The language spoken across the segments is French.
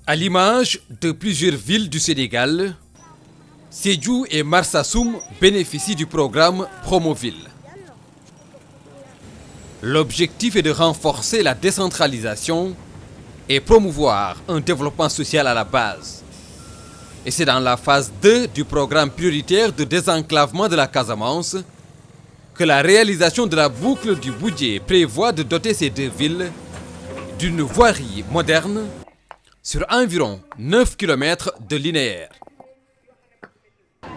À l'image de plusieurs villes du Sénégal, Sédhiou et Marsassoum bénéficient du programme Promoville. L'objectif est de renforcer la décentralisation et promouvoir un développement social à la base. Et c'est dans la phase 2 du programme prioritaire de désenclavement de la Casamance que la réalisation de la boucle du Boudié prévoit de doter ces deux villes d'une voirie moderne sur environ 9 km de linéaire.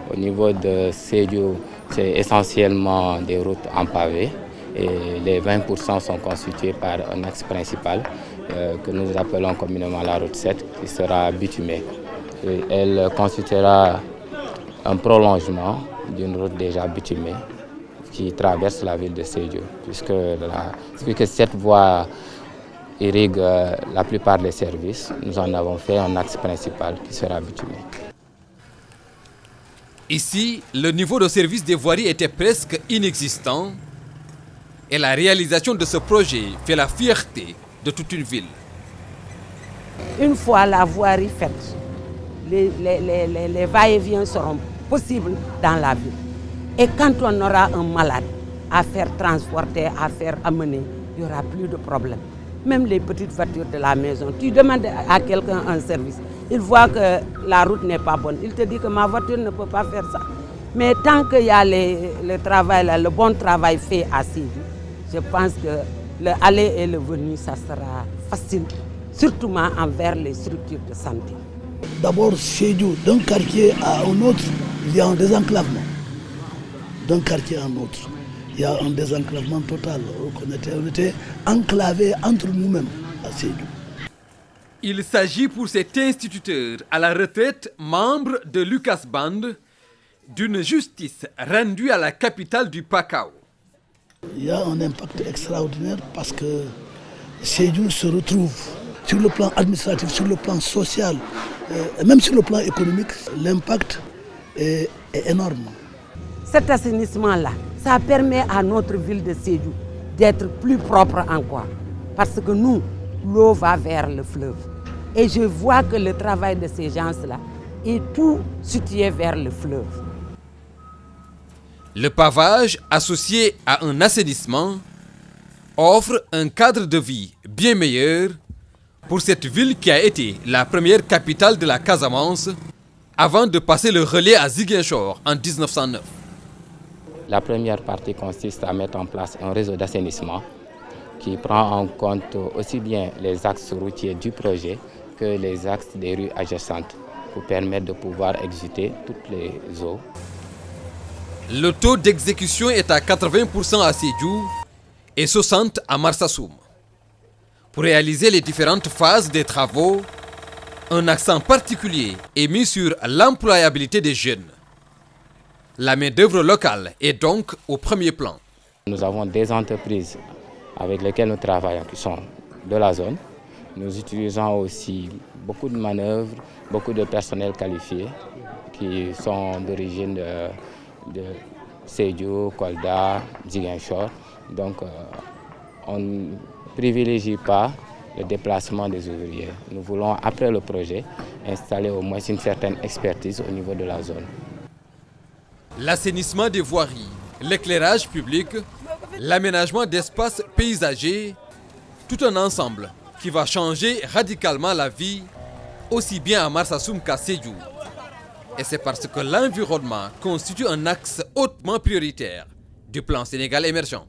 Au niveau de Sédhiou, c'est essentiellement des routes en pavé et les 20% sont constitués par un axe principal que nous appelons communément la route 7 qui sera bitumée. Et elle constituera un prolongement d'une route déjà bitumée qui traverse la ville de Sédhiou puisque cette voie irrigue la plupart des services. Nous en avons fait un axe principal qui sera bitumé. Ici, le niveau de service des voiries était presque inexistant et la réalisation de ce projet fait la fierté de toute une ville. Une fois la voirie faite, les va-et-vient seront possibles dans la ville. Et quand on aura un malade à faire transporter, à faire amener, il n'y aura plus de problème. Même les petites voitures de la maison, tu demandes à quelqu'un un service, il voit que la route n'est pas bonne, il te dit que ma voiture ne peut pas faire ça. Mais tant qu'il y a le bon travail fait à Sédhiou, je pense que le aller et le venir, ça sera facile, surtout envers les structures de santé. D'abord, Sédhiou, d'un quartier à un autre, il y a un désenclavement. D'un quartier à un autre, il y a un désenclavement total. On était enclavés entre nous-mêmes à Sédhiou. Il s'agit pour cet instituteur à la retraite, membre de Lucas Band, d'une justice rendue à la capitale du Pakao. Il y a un impact extraordinaire parce que Sédhiou se retrouve sur le plan administratif, sur le plan social, et même sur le plan économique, l'impact est énorme. Cet assainissement-là, ça permet à notre ville de Sédhiou d'être plus propre encore. Parce que nous, l'eau va vers le fleuve. Et je vois que le travail de ces gens-là est tout situé vers le fleuve. Le pavage, associé à un assainissement, offre un cadre de vie bien meilleur pour cette ville qui a été la première capitale de la Casamance avant de passer le relais à Ziguinchor en 1909. La première partie consiste à mettre en place un réseau d'assainissement qui prend en compte aussi bien les axes routiers du projet que les axes des rues adjacentes pour permettre de pouvoir exuter toutes les eaux. Le taux d'exécution est à 80% à Sédhiou et 60% à Marsassoum. Pour réaliser les différentes phases des travaux, un accent particulier est mis sur l'employabilité des jeunes. La main-d'œuvre locale est donc au premier plan. Nous avons des entreprises avec lesquelles nous travaillons qui sont de la zone. Nous utilisons aussi beaucoup de manœuvres, beaucoup de personnel qualifié qui sont d'origine de Sédhiou, Kolda, Ziguinchor. Donc on ne privilégie pas le déplacement des ouvriers. Nous voulons, après le projet, installer au moins une certaine expertise au niveau de la zone. L'assainissement des voiries, l'éclairage public, l'aménagement d'espaces paysagers, tout un ensemble qui va changer radicalement la vie, aussi bien à Marsassoum qu'à Sédhiou. Et c'est parce que l'environnement constitue un axe hautement prioritaire du plan Sénégal émergent.